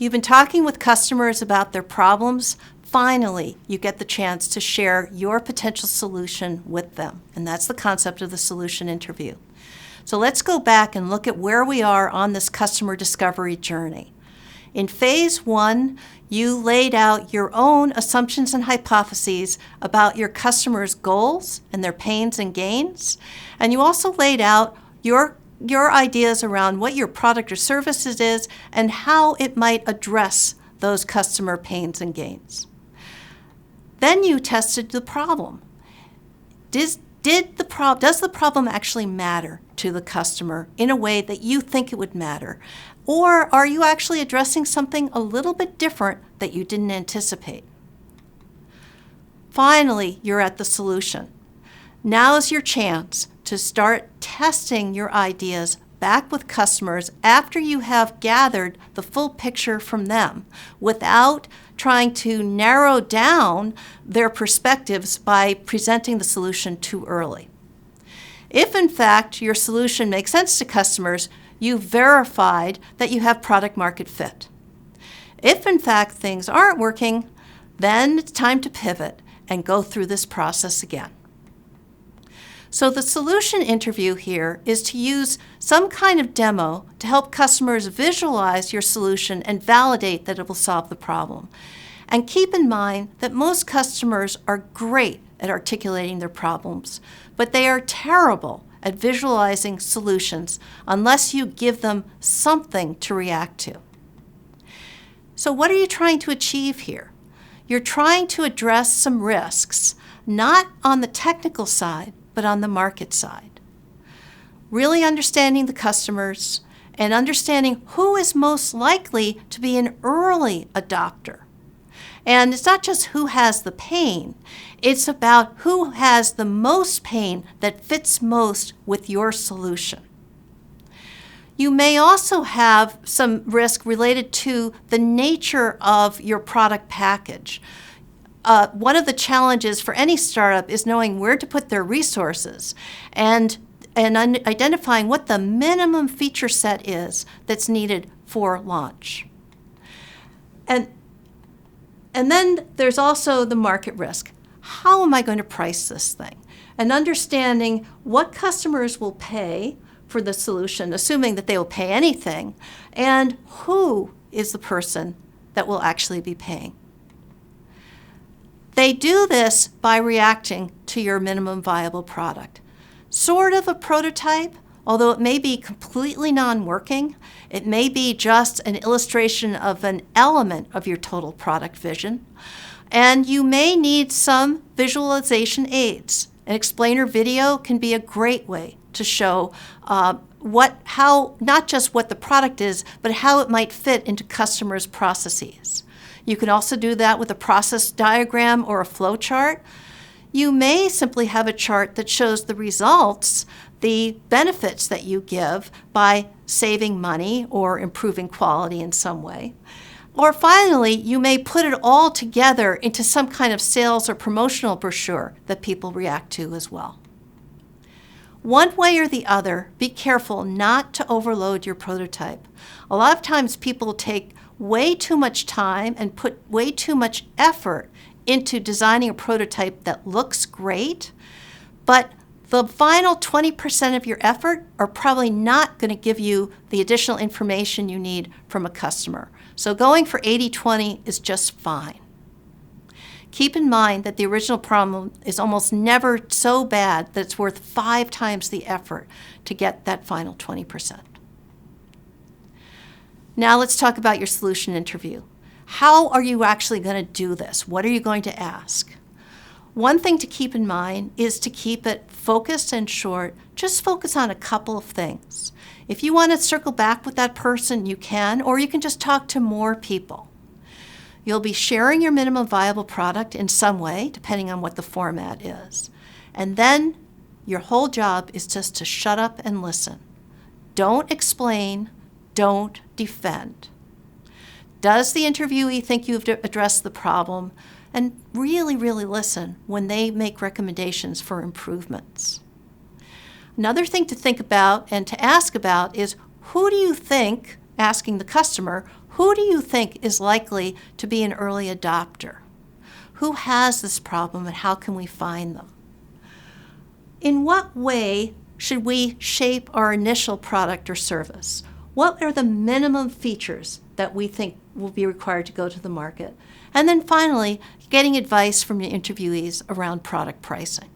You've been talking with customers about their problems. Finally, you get the chance to share your potential solution with them, and that's the concept of the solution interview. So let's go back and look at where we are on this customer discovery journey. In phase 1, you laid out your own assumptions and hypotheses about your customers' goals and their pains and gains, and you also laid out your ideas around what your product or services is and how it might address those customer pains and gains. Then you tested the problem. Does the problem actually matter to the customer in a way that you think it would matter? Or are you actually addressing something a little bit different that you didn't anticipate? Finally, you're at the solution. Now is your chance to start testing your ideas back with customers after you have gathered the full picture from them without trying to narrow down their perspectives by presenting the solution too early. If in fact your solution makes sense to customers, you've verified that you have product market fit. If in fact things aren't working, then it's time to pivot and go through this process again. So the solution interview here is to use some kind of demo to help customers visualize your solution and validate that it will solve the problem. And keep in mind that most customers are great at articulating their problems, but they are terrible at visualizing solutions unless you give them something to react to. So what are you trying to achieve here? You're trying to address some risks, not on the technical side, but on the market side. Really understanding the customers and understanding who is most likely to be an early adopter. And it's not just who has the pain, it's about who has the most pain that fits most with your solution. You may also have some risk related to the nature of your product package. One of the challenges for any startup is knowing where to put their resources and identifying what the minimum feature set is that's needed for launch. And then there's also the market risk. How am I going to price this thing? And understanding what customers will pay for the solution, assuming that they will pay anything, and who is the person that will actually be paying. They do this by reacting to your minimum viable product. Sort of a prototype, although it may be completely non-working. It may be just an illustration of an element of your total product vision. And you may need some visualization aids. An explainer video can be a great way to show not just what the product is, but how it might fit into customers' processes. You can also do that with a process diagram or a flow chart. You may simply have a chart that shows the results, the benefits that you give by saving money or improving quality in some way. Or finally, you may put it all together into some kind of sales or promotional brochure that people react to as well. One way or the other, be careful not to overload your prototype. A lot of times people take way too much time and put way too much effort into designing a prototype that looks great, but the final 20% of your effort are probably not going to give you the additional information you need from a customer. So going for 80-20 is just fine. Keep in mind that the original problem is almost never so bad that it's worth 5 times the effort to get that final 20%. Now let's talk about your solution interview. How are you actually going to do this? What are you going to ask? One thing to keep in mind is to keep it focused and short. Just focus on a couple of things. If you want to circle back with that person, you can, or you can just talk to more people. You'll be sharing your minimum viable product in some way, depending on what the format is. And then your whole job is just to shut up and listen. Don't explain. Don't defend. Does the interviewee think you've addressed the problem? And really, really listen when they make recommendations for improvements. Another thing to think about and to ask about is, who do you think asking the customer, who do you think is likely to be an early adopter? Who has this problem and how can we find them? In what way should we shape our initial product or service? What are the minimum features that we think will be required to go to the market? And then finally, getting advice from your interviewees around product pricing.